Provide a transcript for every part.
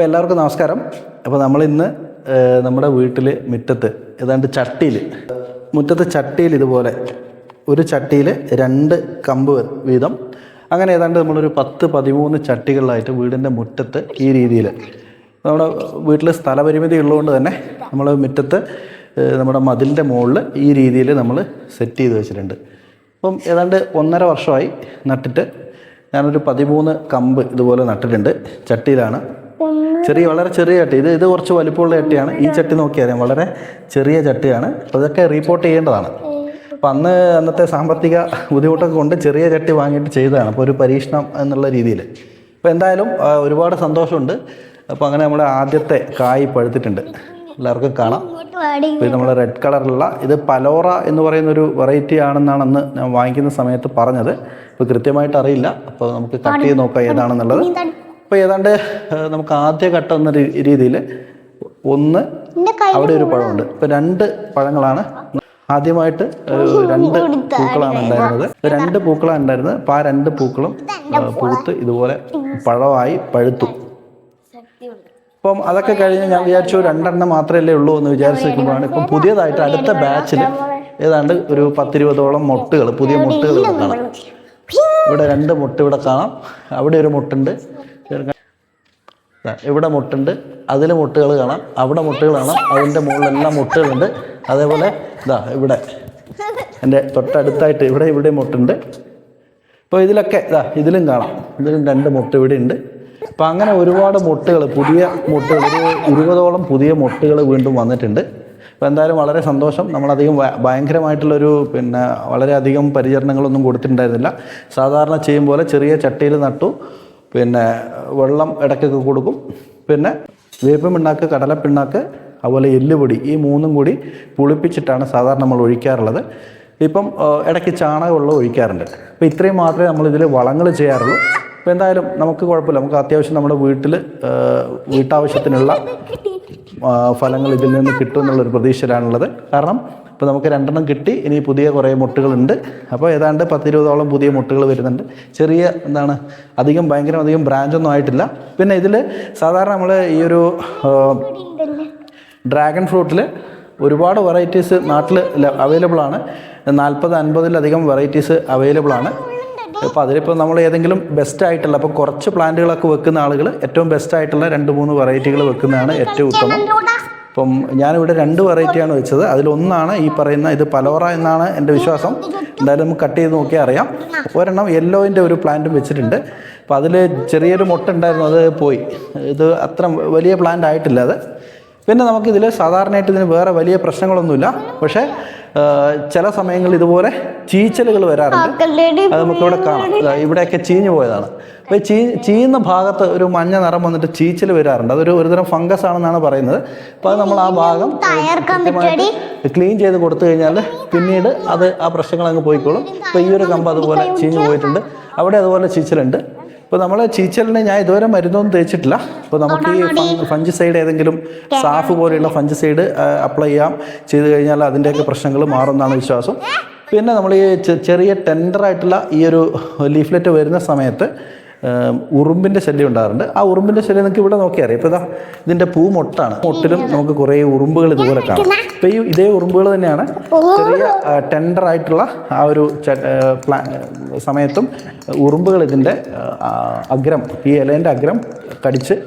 എല്ലാവർക്കും നമസ്കാരം. അപ്പോൾ നമ്മളിന്ന് നമ്മുടെ വീട്ടിൽ മുറ്റത്ത് ഏതാണ്ട് മുറ്റത്ത് ചട്ടിയിൽ ഇതുപോലെ ഒരു ചട്ടിയിൽ 2 കമ്പ് വീതം അങ്ങനെ ഏതാണ്ട് നമ്മളൊരു 10-13 ചട്ടികളിലായിട്ട് വീടിൻ്റെ മുറ്റത്ത് ഈ രീതിയിൽ നമ്മുടെ വീട്ടിൽ സ്ഥലപരിമിതി ഉള്ളതുകൊണ്ട് തന്നെ നമ്മൾ മുറ്റത്ത് നമ്മുടെ മതിലിൻ്റെ മുകളിൽ ഈ രീതിയിൽ നമ്മൾ സെറ്റ് ചെയ്ത് വെച്ചിട്ടുണ്ട്. അപ്പം ഏതാണ്ട് 1.5 വർഷമായി നട്ടിട്ട്. ഞാനൊരു 13 കമ്പ് ഇതുപോലെ നട്ടിട്ടുണ്ട്. ചട്ടിയിലാണ്, വളരെ ചെറിയ ചട്ടി. ഇത് കുറച്ച് വലിപ്പമുള്ള ചട്ടിയാണ്. ഈ ചട്ടി നോക്കിയാൽ വളരെ ചെറിയ ചട്ടിയാണ്. അപ്പോൾ ഇതൊക്കെ റീപോർട്ട് ചെയ്യേണ്ടതാണ്. അപ്പോൾ അന്നത്തെ സാമ്പത്തിക ബുദ്ധിമുട്ടൊക്കെ കൊണ്ട് ചെറിയ ചട്ടി വാങ്ങിയിട്ട് ചെയ്തതാണ്. അപ്പോൾ ഒരു പരീക്ഷണം എന്നുള്ള രീതിയിൽ. അപ്പോൾ എന്തായാലും ഒരുപാട് സന്തോഷമുണ്ട്. അപ്പോൾ അങ്ങനെ നമ്മുടെ ആദ്യത്തെ കായ് പഴുത്തിട്ടുണ്ട്, എല്ലാവർക്കും കാണാം. അപ്പോൾ ഇത് നമ്മൾ റെഡ് കളറിലുള്ള ഇത് പലോറ എന്ന് പറയുന്നൊരു വെറൈറ്റി ആണെന്നാണ് അന്ന് ഞാൻ വാങ്ങിക്കുന്ന സമയത്ത് പറഞ്ഞത്. ഇപ്പോൾ കൃത്യമായിട്ട് അറിയില്ല. അപ്പോൾ നമുക്ക് കട്ട് ചെയ്ത് നോക്കാം ഏതാണെന്നുള്ളത്. അപ്പോൾ ഏതാണ്ട് നമുക്ക് ആദ്യ ഘട്ടം എന്ന രീതിയിൽ അവിടെ ഒരു പഴമുണ്ട്. ഇപ്പോൾ 2 പഴങ്ങളാണ് ആദ്യമായിട്ട്. 2 പൂക്കളാണ് ഉണ്ടായിരുന്നത്. 2 പൂക്കളാണ് ഉണ്ടായിരുന്നത്. അപ്പോൾ ആ 2 പൂക്കളും പൂത്ത് ഇതുപോലെ പഴമായി പഴുത്തു. അപ്പം അതൊക്കെ കഴിഞ്ഞ് ഞാൻ വിചാരിച്ചു 2 എണ്ണം മാത്രമല്ലേ ഉള്ളൂ എന്ന് വിചാരിച്ച് നിൽക്കുമ്പോഴാണ് ഇപ്പം പുതിയതായിട്ട് അടുത്ത ബാച്ചിൽ ഏതാണ്ട് ഒരു 10-20ഓളം മുട്ടുകൾ, പുതിയ മുട്ടുകൾ ഇവിടെ കാണാം. ഇവിടെ 2 മുട്ട ഇവിടെ കാണാം. അവിടെ ഒരു മുട്ടുണ്ട്, ഇവിടെ മുട്ടുണ്ട്, അതിൽ മുട്ടുകൾ കാണാം, അവിടെ മുട്ടുകൾ കാണാം, അതിൻ്റെ മുകളിലെല്ലാം മുട്ടുകളുണ്ട്. അതേപോലെ ഇവിടെ എൻ്റെ തൊട്ടടുത്തായിട്ട് ഇവിടെ മുട്ടുണ്ട്. അപ്പോൾ ഇതിലൊക്കെ ഇതിലും കാണാം, ഇതിലും 2 മുട്ട ഇവിടെ ഉണ്ട്. അപ്പം അങ്ങനെ ഒരുപാട് മുട്ടുകൾ, പുതിയ മുട്ടുകൾ, ഒരു 20ഓളം പുതിയ മുട്ടുകൾ വീണ്ടും വന്നിട്ടുണ്ട്. അപ്പോൾ എന്തായാലും വളരെ സന്തോഷം. നമ്മളധികം ഭയങ്കരമായിട്ടുള്ളൊരു വളരെയധികം പരിചരണങ്ങളൊന്നും കൊടുത്തിട്ടുണ്ടായിരുന്നില്ല. സാധാരണ ചെയ്യും പോലെ ചെറിയ ചട്ടിയിൽ നട്ടു. വെള്ളം ഇടയ്ക്കൊക്കെ കൊടുക്കും. പിന്നെ വേപ്പ് പിണ്ണാക്ക്, കടലപ്പിണ്ണാക്ക്, അതുപോലെ എല്ലുപൊടി, ഈ 3ഉം കൂടി പുളിപ്പിച്ചിട്ടാണ് സാധാരണ നമ്മൾ ഒഴിക്കാറുള്ളത്. ഇപ്പം ഇടയ്ക്ക് ചാണകവെള്ളം ഒഴിക്കാറുണ്ട്. അപ്പോൾ ഇത്രയും മാത്രമേ നമ്മളിതിൽ വളങ്ങൾ ചെയ്യാറുള്ളൂ. അപ്പോൾ എന്തായാലും നമുക്ക് കുഴപ്പമില്ല. നമുക്ക് അത്യാവശ്യം നമ്മുടെ വീട്ടാവശ്യത്തിനുള്ള ഫലങ്ങൾ ഇതിൽ നിന്ന് കിട്ടും എന്നുള്ളൊരു പ്രതീക്ഷയിലാണുള്ളത്. കാരണം ഇപ്പോൾ നമുക്ക് 2 എണ്ണം കിട്ടി. ഇനി പുതിയ കുറേ മുട്ടുകളുണ്ട്. അപ്പോൾ ഏതാണ്ട് 10-20ഓളം പുതിയ മുട്ടുകൾ വരുന്നുണ്ട്. ചെറിയ അധികം ബ്രാഞ്ചൊന്നും ആയിട്ടില്ല. പിന്നെ ഇതിൽ സാധാരണ നമ്മൾ ഈ ഒരു ഡ്രാഗൺ ഫ്രൂട്ടിൽ ഒരുപാട് വെറൈറ്റീസ് നാട്ടിൽ അവൈലബിൾ ആണ്. 40-50-ലധികം വെറൈറ്റീസ് അവൈലബിൾ ആണ്. അപ്പോൾ അതിലിപ്പോൾ നമ്മൾ ഏതെങ്കിലും ബെസ്റ്റായിട്ടുള്ള, അപ്പോൾ കുറച്ച് പ്ലാന്റുകളൊക്കെ വെക്കുന്ന ആളുകൾ ഏറ്റവും ബെസ്റ്റായിട്ടുള്ള 2-3 വെറൈറ്റികൾ വെക്കുന്നതാണ് ഏറ്റവും ഉത്തമം. അപ്പം ഞാനിവിടെ 2 വെറൈറ്റിയാണ് വെച്ചത്. അതിലൊന്നാണ് ഈ പറയുന്ന ഇത് പലോറ എന്നാണ് എൻ്റെ വിശ്വാസം. എന്തായാലും നമുക്ക് കട്ട് ചെയ്ത് നോക്കിയാൽ അറിയാം. ഒരെണ്ണം യെല്ലോയിൻ്റെ ഒരു പ്ലാന്റും വെച്ചിട്ടുണ്ട്. അപ്പോൾ അതിൽ ചെറിയൊരു മുട്ട ഉണ്ടായിരുന്നു, അത് പോയി. ഇത് അത്ര വലിയ പ്ലാന്റ് ആയിട്ടില്ല അത്. പിന്നെ നമുക്കിതിൽ സാധാരണയായിട്ട് ഇതിന് വേറെ വലിയ പ്രശ്നങ്ങളൊന്നുമില്ല. പക്ഷേ ചില സമയങ്ങളിൽ ഇതുപോലെ ചീച്ചലുകൾ വരാറുണ്ട്. അത് നമുക്കിവിടെ കാണാം. ഇവിടെയൊക്കെ ചീഞ്ഞു പോയതാണ്. അപ്പോൾ ചീയുന്ന ഭാഗത്ത് ഒരു മഞ്ഞ നിറം വന്നിട്ട് ചീച്ചൽ വരാറുണ്ട്. ഒരുതരം ഫംഗസ് ആണെന്നാണ് പറയുന്നത്. അപ്പോൾ അത് നമ്മൾ ആ ഭാഗം ക്ലീൻ ചെയ്ത് കൊടുത്തു കഴിഞ്ഞാൽ പിന്നീട് ആ പ്രശ്നങ്ങൾ അങ്ങ് പോയിക്കോളും. അപ്പോൾ ഈ ഒരു കമ്പ് അതുപോലെ ചീഞ്ഞു പോയിട്ടുണ്ട്. അവിടെ അതുപോലെ ചീച്ചലുണ്ട്. ഇപ്പോൾ നമ്മൾ ചീച്ചലിന് ഞാൻ ഇതുവരെ മരുന്നൊന്നും തേച്ചിട്ടില്ല. അപ്പോൾ നമുക്ക് ഈ ഫംജിസൈഡ് ഏതെങ്കിലും സാഫ് പോലെയുള്ള ഫംജിസൈഡ് അപ്ലൈ ചെയ്ത് കഴിഞ്ഞാൽ അതിൻ്റെയൊക്കെ പ്രശ്നങ്ങൾ മാറുമെന്നാണ് വിശ്വാസം. പിന്നെ നമ്മൾ ഈ ചെറിയ ടെൻഡറായിട്ടുള്ള ഈ ഒരു ലീഫ്ലെറ്റ് വരുന്ന സമയത്ത് ഉറുമ്പിൻ്റെ ശല്യം ഉണ്ടാകാറുണ്ട്. ആ ഉറുമ്പിൻ്റെ ശല്യം നിങ്ങൾക്ക് ഇവിടെ നോക്കിയാൽ അറിയാം. ഇപ്പോൾ ഇതിൻ്റെ പൂമൊട്ടാണ്. മൊട്ടിലും നമുക്ക് കുറേ ഉറുമ്പുകൾ ഇതുപോലെ കാണാം. അപ്പോൾ ഇതേ ഉറുമ്പുകൾ തന്നെയാണ് ചെറിയ ടെൻഡറായിട്ടുള്ള ആ ഒരു സമയത്തും ഉറുമ്പുകൾ ഇതിൻ്റെ അഗ്രം, ഈ ഇലേൻ്റെ അഗ്രം കടിച്ച്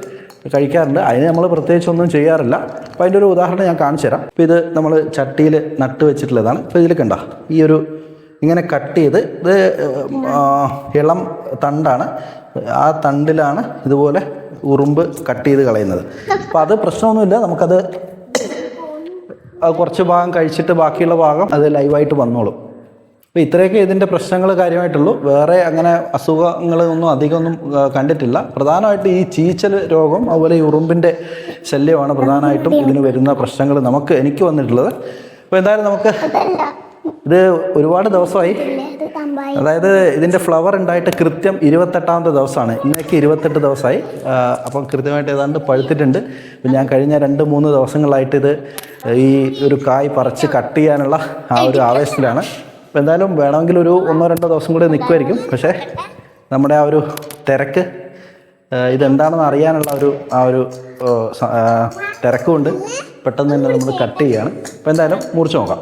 കഴിക്കാറുണ്ട്. അതിന് നമ്മൾ പ്രത്യേകിച്ചൊന്നും ചെയ്യാറില്ല. അപ്പോൾ അതിൻ്റെ ഒരു ഉദാഹരണം ഞാൻ കാണിച്ചു തരാം. അപ്പോൾ ഇത് നമ്മൾ ചട്ടിയിൽ നട്ട് വെച്ചിട്ടുള്ളതാണ്. അപ്പോൾ ഇതിൽ കണ്ട ഈ ഒരു ഇങ്ങനെ കട്ട് ചെയ്ത്, ഇത് ഇളം തണ്ടാണ്. ആ തണ്ടിലാണ് ഇതുപോലെ ഉറുമ്പ് കട്ട് ചെയ്ത് കളയുന്നത്. അപ്പോൾ അത് പ്രശ്നമൊന്നുമില്ല. നമുക്കത് കുറച്ച് ഭാഗം കഴിച്ചിട്ട് ബാക്കിയുള്ള ഭാഗം അത് ലൈവായിട്ട് വന്നോളും. അപ്പോൾ ഇത്രയൊക്കെ ഇതിൻ്റെ പ്രശ്നങ്ങൾ കാര്യമായിട്ടുള്ളൂ. വേറെ അങ്ങനെ അസുഖങ്ങളൊന്നും അധികമൊന്നും കണ്ടിട്ടില്ല. പ്രധാനമായിട്ട് ഈ ചീച്ചൽ രോഗം, അതുപോലെ ഈ ഉറുമ്പിൻ്റെ ശല്യമാണ് പ്രധാനമായിട്ടും ഇതിന് വരുന്ന പ്രശ്നങ്ങൾ എനിക്ക് വന്നിട്ടുള്ളത്. അപ്പോൾ എന്തായാലും നമുക്ക് ഇത് ഒരുപാട് ദിവസമായി. അതായത് ഇതിൻ്റെ ഫ്ലവർ ഉണ്ടായിട്ട് കൃത്യം 28ാമത്തെ ദിവസമാണ്. ഇന്നേക്ക് 28 ദിവസമായി. അപ്പം കൃത്യമായിട്ട് ഏതാണ്ട് പഴുത്തിട്ടുണ്ട്. അപ്പം ഞാൻ കഴിഞ്ഞ 2-3 ദിവസങ്ങളായിട്ട് ഇത് ഈ ഒരു കായ് പറിച്ച് കട്ട് ചെയ്യാനുള്ള ആ ഒരു ആവേശത്തിലാണ്. അപ്പോൾ എന്തായാലും വേണമെങ്കിൽ ഒരു 1-2 ദിവസം കൂടി നിൽക്കുമായിരിക്കും. പക്ഷേ നമ്മുടെ ആ ഒരു തിരക്ക് ഇതെന്താണെന്ന് അറിയാനുള്ള ഒരു തിരക്കുകൊണ്ട് പെട്ടെന്ന് തന്നെ നമ്മൾ കട്ട് ചെയ്യുകയാണ്. അപ്പോൾ എന്തായാലും മുറിച്ച് നോക്കാം.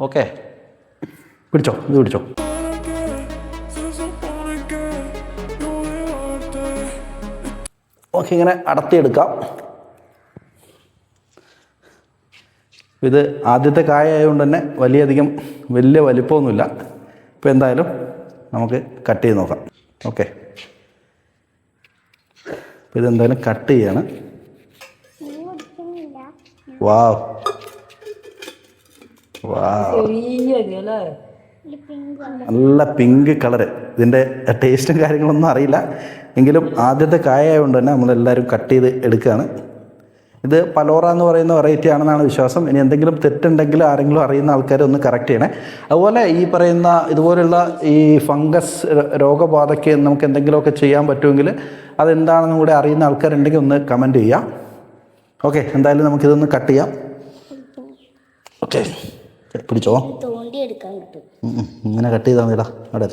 ഓക്കെ, പിടിച്ചോ, ഇത് പിടിച്ചോ. ഓക്കെ, ഇങ്ങനെ അടർത്തിയെടുക്കാം. ഇത് ആദ്യത്തെ കായ ആയതുകൊണ്ട് തന്നെ വലിയ വലിപ്പമൊന്നുമില്ല. ഇപ്പോൾ എന്തായാലും നമുക്ക് കട്ട് ചെയ്ത് നോക്കാം. ഓക്കെ, അപ്പോൾ ഇതെന്തായാലും കട്ട് ചെയ്യാണ്. വാവ് വാവ്, നല്ല പിങ്ക് കളറ്. ഇതിൻ്റെ ടേസ്റ്റും കാര്യങ്ങളൊന്നും അറിയില്ല, എങ്കിലും ആദ്യത്തെ കായ ആയതുകൊണ്ട് തന്നെ നമ്മളെല്ലാവരും കട്ട് ചെയ്ത് എടുക്കുകയാണ്. ഇത് പലോറ എന്ന് പറയുന്ന വെറൈറ്റി ആണെന്നാണ് വിശ്വാസം. ഇനി എന്തെങ്കിലും തെറ്റുണ്ടെങ്കിൽ ആരെങ്കിലും അറിയുന്ന ആൾക്കാർ ഒന്ന് കറക്റ്റ് ചെയ്യണേ. അതുപോലെ ഈ പറയുന്ന ഇതുപോലുള്ള ഈ ഫംഗസ് രോഗബാധയ്ക്ക് നമുക്ക് എന്തെങ്കിലുമൊക്കെ ചെയ്യാൻ പറ്റുമെങ്കിൽ അതെന്താണെന്നും കൂടെ അറിയുന്ന ആൾക്കാരുണ്ടെങ്കിൽ ഒന്ന് കമൻറ്റ് ചെയ്യാം. ഓക്കെ, എന്തായാലും നമുക്കിതൊന്ന് കട്ട് ചെയ്യാം. ഓക്കെ, പിടിച്ചോ. ഇങ്ങനെ കട്ട് ചെയ്താൽ മതിടാ. അവിടെ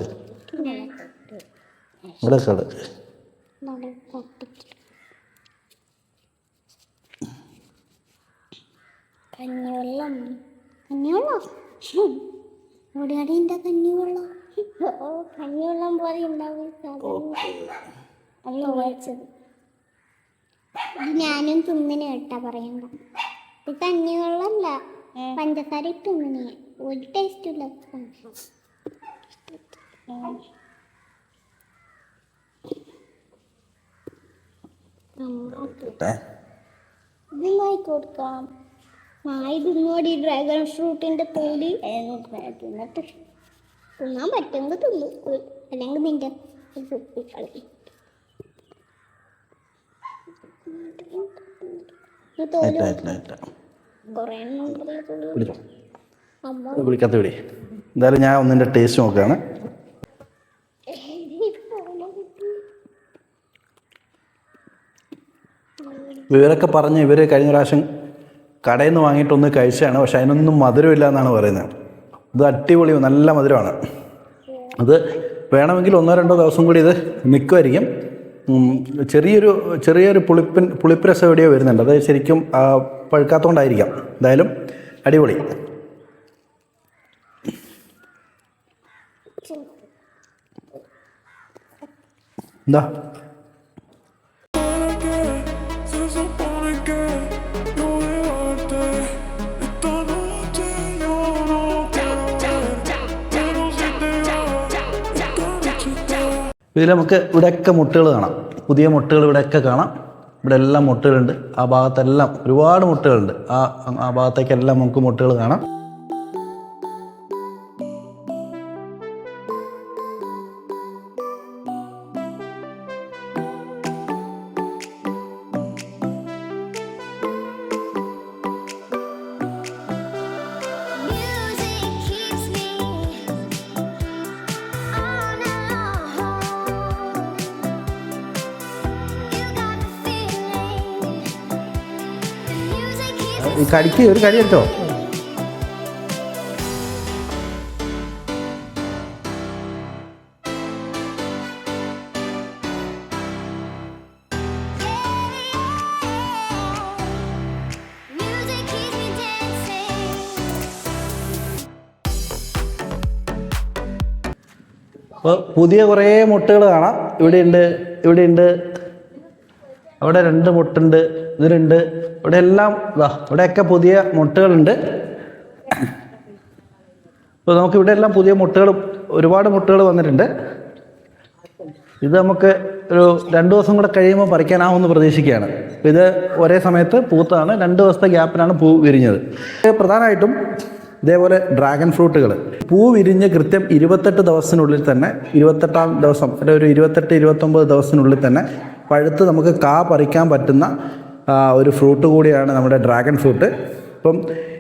ഇവിടെ കഞ്ഞിവെള്ളം പോലെ ഉണ്ടാവും. ഞാനും തിന്നിന് കേട്ടാ പറയണ്ട. ഇത് കഞ്ഞിവെള്ളമല്ല, പഞ്ചസാര ഇട്ട് തിന്നിന്. ഒരു ടേസ്റ്റും ഇല്ല. ഇതുമായി കൊടുക്കാം. ഇതിങ്ങോടി ഡ്രാഗൺ ഫ്രൂട്ടിന്റെ തോലി തിന്നിട്ട് തിന്നാൻ പറ്റുമെങ്കിൽ തിന്നു, അല്ലെങ്കിൽ നിന്റെ കളി. വിളിക്കാത്ത വിടി. എന്തായാലും ഞാൻ ഒന്നിൻ്റെ ടേസ്റ്റ് നോക്കുകയാണ്. ഇവരൊക്കെ പറഞ്ഞ് ഇവർ കഴിഞ്ഞ പ്രാവശ്യം കടയിൽ നിന്ന് വാങ്ങിയിട്ടൊന്ന് കഴിച്ചാണ്, പക്ഷെ അതിനൊന്നും മധുരമില്ല എന്നാണ് പറയുന്നത്. ഇത് അടിപൊളി നല്ല മധുരമാണ്. അത് വേണമെങ്കിൽ 1-2 ദിവസം കൂടി ഇത് നിൽക്കുമായിരിക്കും. ചെറിയൊരു പുളിപ്പ് രസം എവിടെയോ വരുന്നുണ്ട്. അത് ശരിക്കും പഴുക്കാത്തതുകൊണ്ടായിരിക്കാം. എന്തായാലും അടിപൊളി. എന്താ ഇതിൽ നമുക്ക് ഇവിടെയൊക്കെ മുട്ടുകൾ കാണാം. പുതിയ മുട്ടുകൾ ഇവിടെയൊക്കെ കാണാം. ഇവിടെ എല്ലാം മുട്ടുകളുണ്ട്. ആ ഭാഗത്തെല്ലാം ഒരുപാട് മുട്ടുകളുണ്ട്. ആ ഭാഗത്തേക്കെല്ലാം നമുക്ക് മുട്ടുകൾ കാണാം. ഈ കടിക്ക് ഒരു കടി എടുത്തോ. അപ്പോൾ പുതിയ കുറേ മുട്ടകൾ കാണാം. ഇവിടെയുണ്ട്, അവിടെ 2 മുട്ടുണ്ട്, ഇതിലുണ്ട്, ഇവിടെ എല്ലാം ഇവിടെയൊക്കെ പുതിയ മുട്ടകളുണ്ട്. അപ്പോൾ നമുക്ക് ഇവിടെ എല്ലാം പുതിയ മുട്ടകളും ഒരുപാട് മുട്ടകൾ വന്നിട്ടുണ്ട്. ഇത് നമുക്ക് ഒരു 2 ദിവസം കൂടെ കഴിയുമ്പോൾ പറിക്കാനാവുമെന്ന് പ്രതീക്ഷിക്കുകയാണ്. ഇത് ഒരേ സമയത്ത് പൂത്താണ്. 2 ദിവസത്തെ ഗ്യാപ്പിനാണ് പൂ വിരിഞ്ഞത്. പ്രധാനമായിട്ടും ഇതേപോലെ ഡ്രാഗൺ ഫ്രൂട്ടുകൾ പൂ വിരിഞ്ഞ് കൃത്യം 28 ദിവസത്തിനുള്ളിൽ തന്നെ, 28-ാം ദിവസം അല്ലെങ്കിൽ ഒരു 28-29 ദിവസത്തിനുള്ളിൽ തന്നെ പഴുത്ത് നമുക്ക് കാ പറിക്കാൻ പറ്റുന്ന ഒരു ഫ്രൂട്ട് കൂടിയാണ് നമ്മുടെ ഡ്രാഗൺ ഫ്രൂട്ട്. ഇപ്പം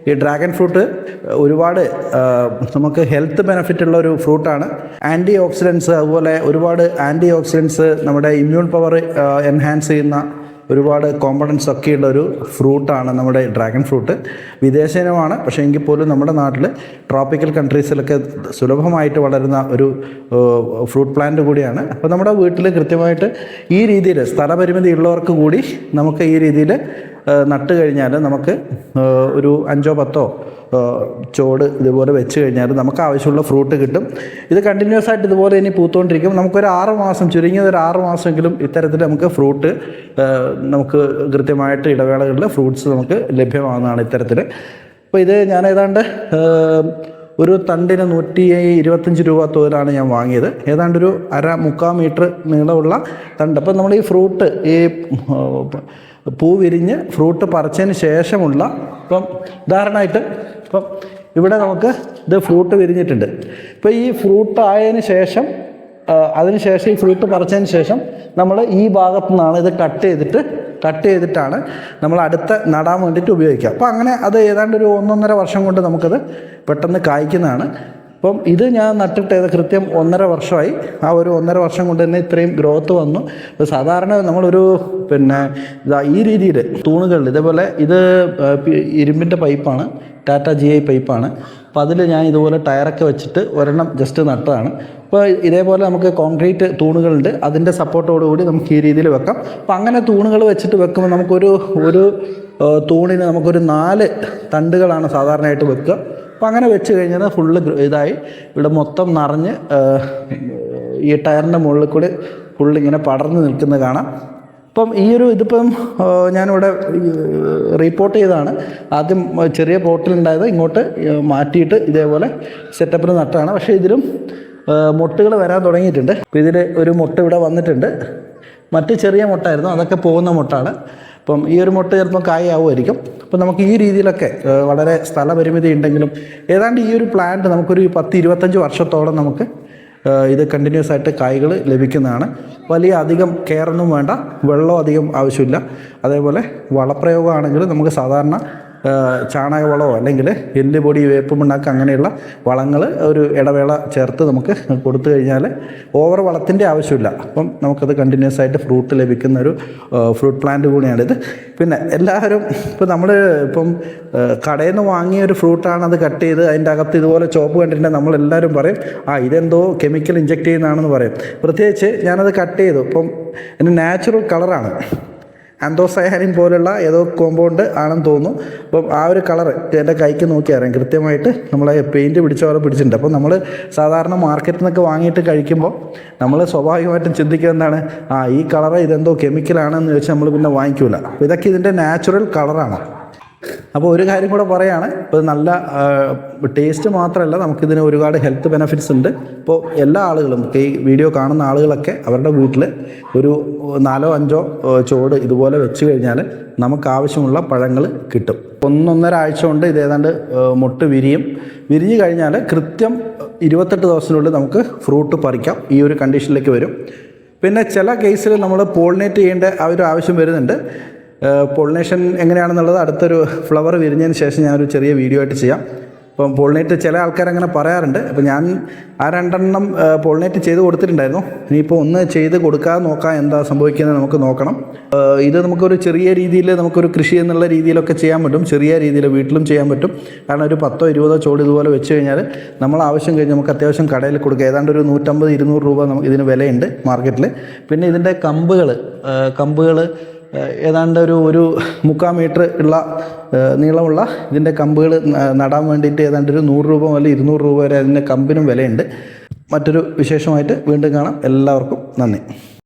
ഈ ഡ്രാഗൺ ഫ്രൂട്ട് ഒരുപാട് നമുക്ക് ഹെൽത്ത് ബെനിഫിറ്റ് ഉള്ള ഒരു ഫ്രൂട്ടാണ്. ആൻറ്റി ഓക്സിഡൻസ്, അതുപോലെ ഒരുപാട് ആൻറ്റി ഓക്സിഡൻസ്, നമ്മുടെ ഇമ്മ്യൂൺ പവർ എൻഹാൻസ് ചെയ്യുന്ന ഒരുപാട് കോമ്പണൻസ് ഒക്കെയുള്ള ഒരു ഫ്രൂട്ടാണ് നമ്മുടെ ഡ്രാഗൺ ഫ്രൂട്ട്. വിദേശീയമാണ്, പക്ഷേ എങ്കിൽ പോലും നമ്മുടെ നാട്ടിൽ ട്രോപ്പിക്കൽ കൺട്രീസിലൊക്കെ സുലഭമായിട്ട് വളരുന്ന ഒരു ഫ്രൂട്ട് പ്ലാന്റ് കൂടിയാണ്. അപ്പോൾ നമ്മുടെ വീട്ടിൽ കൃത്യമായിട്ട് ഈ രീതിയിൽ സ്ഥലപരിമിതി ഉള്ളവർക്ക് കൂടി നമുക്ക് ഈ രീതിയിൽ നട്ട് കഴിഞ്ഞാൽ നമുക്ക് ഒരു 5-10 ചോട് ഇതുപോലെ വെച്ച് കഴിഞ്ഞാൽ നമുക്ക് ആവശ്യമുള്ള ഫ്രൂട്ട് കിട്ടും. ഇത് കണ്ടിന്യൂസ് ആയിട്ട് ഇതുപോലെ ഇനി പൂത്തുകൊണ്ടിരിക്കും. നമുക്കൊരു 6 മാസം, ചുരുങ്ങിയത് ഒരു 6 മാസമെങ്കിലും ഇത്തരത്തിൽ നമുക്ക് ഫ്രൂട്ട് നമുക്ക് കൃത്യമായിട്ട് ഇടവേളകളിൽ ഫ്രൂട്ട്സ് നമുക്ക് ലഭ്യമാകുന്നതാണ് ഇത്തരത്തിൽ. അപ്പോൾ ഇത് ഞാൻ ഏതാണ്ട് ഒരു തണ്ടിന് 125 രൂപ തോതിലാണ് ഞാൻ വാങ്ങിയത്. ഏതാണ്ട് ഒരു 1.25 മീറ്റർ നീളമുള്ള തണ്ട്. അപ്പം നമ്മൾ ഈ ഫ്രൂട്ട് ഈ പൂ വിരിഞ്ഞ് ഫ്രൂട്ട് പറിച്ചതിന് ശേഷമുള്ള, ഇപ്പം ഉദാഹരണമായിട്ട് ഇപ്പം ഇവിടെ നമുക്ക് ഇത് ഫ്രൂട്ട് വിരിഞ്ഞിട്ടുണ്ട്. ഇപ്പോൾ ഈ ഫ്രൂട്ട് ആയതിന് ശേഷം അതിനുശേഷം ഈ ഫ്രൂട്ട് പറിച്ചതിന് ശേഷം നമ്മൾ ഈ ഭാഗത്തു നിന്നാണ് ഇത് കട്ട് ചെയ്തിട്ടാണ് നമ്മൾ അടുത്ത നടാൻ വേണ്ടിയിട്ട് ഉപയോഗിക്കുക. അപ്പോൾ അങ്ങനെ അത് ഏതാണ്ട് ഒരു 1.5 വർഷം കൊണ്ട് നമുക്കത് പെട്ടെന്ന് കായ്ക്കുന്നതാണ്. അപ്പം ഇത് ഞാൻ നട്ടിട്ട് കൃത്യം 1.5 വർഷമായി. ആ ഒരു 1.5 വർഷം കൊണ്ട് തന്നെ ഇത്രയും ഗ്രോത്ത് വന്നു. സാധാരണ നമ്മളൊരു ഈ രീതിയിൽ തൂണുകളിൽ ഇതേപോലെ, ഇത് ഇരുമ്പിൻ്റെ പൈപ്പാണ്, ടാറ്റ GI പൈപ്പാണ്. അപ്പോൾ അതിൽ ഞാൻ ഇതുപോലെ ടയറൊക്കെ വെച്ചിട്ട് ഒരെണ്ണം ജസ്റ്റ് നട്ടതാണ്. അപ്പോൾ ഇതേപോലെ നമുക്ക് കോൺക്രീറ്റ് തൂണുകളുണ്ട്, അതിൻ്റെ സപ്പോർട്ടോടുകൂടി നമുക്ക് ഈ രീതിയിൽ വെക്കാം. അപ്പോൾ അങ്ങനെ തൂണുകൾ വെച്ചിട്ട് വെക്കുമ്പോൾ നമുക്കൊരു തൂണിന് നമുക്കൊരു 4 തണ്ടുകളാണ് സാധാരണയായിട്ട് വെക്കുക. അപ്പോൾ അങ്ങനെ വെച്ച് കഴിഞ്ഞാൽ ഫുള്ള് ഇതായി ഇവിടെ മൊത്തം നിറഞ്ഞ് ഈ ടയറിൻ്റെ മുകളിൽ കൂടി ഫുള്ളിങ്ങനെ പടർന്ന് നിൽക്കുന്നത് കാണാം. അപ്പം ഇതിപ്പം ഞാനിവിടെ റിപ്പോർട്ട് ചെയ്തതാണ്. ആദ്യം ചെറിയ പോട്ടിലുണ്ടായത് ഇങ്ങോട്ട് മാറ്റിയിട്ട് ഇതേപോലെ സെറ്റപ്പിൽ നട്ടതാണ്. പക്ഷേ ഇതിലും മൊട്ടുകൾ വരാൻ തുടങ്ങിയിട്ടുണ്ട്. അപ്പോൾ ഇതിൽ ഒരു മൊട്ട് ഇവിടെ വന്നിട്ടുണ്ട്. മറ്റ് ചെറിയ മൊട്ടായിരുന്നു, അതൊക്കെ പോകുന്ന മൊട്ടാണ്. അപ്പം ഈ ഒരു മൊട്ട് ചിലപ്പോൾ കായാവുമായിരിക്കും. അപ്പം നമുക്ക് ഈ രീതിയിലൊക്കെ വളരെ സ്ഥലപരിമിതി ഉണ്ടെങ്കിലും ഏതാണ്ട് ഈ ഒരു പ്ലാന്റ് നമുക്കൊരു 10-25 വർഷത്തോളം നമുക്ക് ഇത് കണ്ടിന്യൂസ് ആയിട്ട് കായ്കൾ ലഭിക്കുന്നതാണ്. വലിയ അധികം കെയറൊന്നും വേണ്ട, വെള്ളം അധികം ആവശ്യമില്ല. അതേപോലെ വളപ്രയോഗമാണെങ്കിൽ നമുക്ക് സാധാരണ ചാണകവളമോ അല്ലെങ്കിൽ എല്ലുപൊടി, വേപ്പുമണ്ണാക്ക് അങ്ങനെയുള്ള വളങ്ങൾ ഒരു ഇടവേള ചേർത്ത് നമുക്ക് കൊടുത്തു കഴിഞ്ഞാൽ ഓവർ വളത്തിൻ്റെ ആവശ്യമില്ല. അപ്പം നമുക്കത് കണ്ടിന്യൂസ് ആയിട്ട് ഫ്രൂട്ട് ലഭിക്കുന്ന ഒരു ഫ്രൂട്ട് പ്ലാന്റ് കൂടിയാണിത്. പിന്നെ എല്ലാവരും ഇപ്പം കടയിൽ നിന്ന് വാങ്ങിയ ഒരു ഫ്രൂട്ടാണ്, അത് കട്ട് ചെയ്ത് അതിൻ്റെ അകത്ത് ഇതുപോലെ ചോപ്പ് കണ്ടിട്ടുണ്ടെങ്കിൽ നമ്മളെല്ലാവരും പറയും ഇതെന്തോ കെമിക്കൽ ഇഞ്ചെക്റ്റ് ചെയ്യുന്നതാണെന്ന് പറയും. പ്രത്യേകിച്ച് ഞാനത് കട്ട് ചെയ്തു. ഇപ്പം എൻ്റെ നാച്ചുറൽ കളറാണ്, ആന്തോസയാനിൻ പോലുള്ള ഏതോ കോമ്പൗണ്ട് ആണെന്ന് തോന്നുന്നു. അപ്പം ആ ഒരു കളർ എൻ്റെ കൈക്ക് നോക്കി അറിയാം കൃത്യമായിട്ട് നമ്മളെ പെയിൻറ്റ് പിടിച്ച പോലെ പിടിച്ചിട്ടുണ്ട്. അപ്പം നമ്മൾ സാധാരണ മാർക്കറ്റിൽ നിന്നൊക്കെ വാങ്ങിയിട്ട് കഴിക്കുമ്പോൾ നമ്മൾ സ്വാഭാവികമായിട്ടും ചിന്തിക്കുക എന്താണ്, ഈ കളറ് ഇതെന്തോ കെമിക്കലാണെന്ന് ചോദിച്ചാൽ നമ്മൾ പിന്നെ വാങ്ങിക്കില്ല. അപ്പോൾ ഇതൊക്കെ ഇതിൻ്റെ നാച്ചുറൽ കളറാണ്. അപ്പോൾ ഒരു കാര്യം കൂടെ പറയുകയാണ്, ഇപ്പോൾ നല്ല ടേസ്റ്റ് മാത്രമല്ല, നമുക്കിതിന് ഒരുപാട് ഹെൽത്ത് ബെനഫിറ്റ്സ് ഉണ്ട്. ഇപ്പോൾ എല്ലാ ആളുകളും, ഈ വീഡിയോ കാണുന്ന ആളുകളൊക്കെ അവരുടെ വീട്ടിൽ ഒരു 4-5 ചോട് ഇതുപോലെ വെച്ച് കഴിഞ്ഞാൽ നമുക്ക് ആവശ്യമുള്ള പഴങ്ങൾ കിട്ടും. 1-1.5 ആഴ്ച കൊണ്ട് ഇത് ഏതാണ്ട് മൊട്ട് വിരിഞ്ഞ് കഴിഞ്ഞാൽ കൃത്യം 28 ദിവസത്തിനുള്ളിൽ നമുക്ക് ഫ്രൂട്ട് പറിക്കാം. ഈ ഒരു കണ്ടീഷനിലേക്ക് വരും. പിന്നെ ചില കേസിൽ നമ്മൾ പോളിനേറ്റ് ചെയ്യേണ്ട ഒരു ആവശ്യം വരുന്നുണ്ട്. പോളിനേഷൻ എങ്ങനെയാണെന്നുള്ളത് അടുത്തൊരു ഫ്ലവർ വിരിഞ്ഞതിന് ശേഷം ഞാനൊരു ചെറിയ വീഡിയോ ആയിട്ട് ചെയ്യാം. ഇപ്പം പോളിനേറ്റ് ചില ആൾക്കാരങ്ങനെ പറയാറുണ്ട്. അപ്പോൾ ഞാൻ 2 പോളിനേറ്റ് ചെയ്ത് കൊടുത്തിട്ടുണ്ടായിരുന്നു. ഇനിയിപ്പോൾ 1 ചെയ്ത് കൊടുക്കാതെ നോക്കാം എന്താ സംഭവിക്കുന്നത് നമുക്ക് നോക്കണം. ഇത് നമുക്കൊരു ചെറിയ രീതിയിൽ നമുക്കൊരു കൃഷി എന്നുള്ള രീതിയിലൊക്കെ ചെയ്യാൻ പറ്റും. ചെറിയ രീതിയിൽ വീട്ടിലും ചെയ്യാൻ പറ്റും. കാരണം ഒരു 10-20 ചോട് ഇതുപോലെ വെച്ച് കഴിഞ്ഞാൽ നമ്മൾ ആവശ്യം കഴിഞ്ഞ് നമുക്ക് അത്യാവശ്യം കടയിൽ കൊടുക്കുക. ഏതാണ്ട് ഒരു 150-200 രൂപ നമുക്ക് ഇതിന് വിലയുണ്ട് മാർക്കറ്റിൽ. പിന്നെ ഇതിൻ്റെ കമ്പുകൾ ഏതാണ്ട് ഒരു 3/4 മീറ്റർ ഉള്ള നീളമുള്ള ഇതിൻ്റെ കമ്പുകൾ നടാൻ വേണ്ടിയിട്ട് ഏതാണ്ട് ഒരു 100 രൂപ മുതൽ 200 രൂപ വരെ അതിൻ്റെ കമ്പിനും വിലയുണ്ട്. മറ്റൊരു വിശേഷമായിട്ട് വീണ്ടും കാണാം. എല്ലാവർക്കും നന്ദി.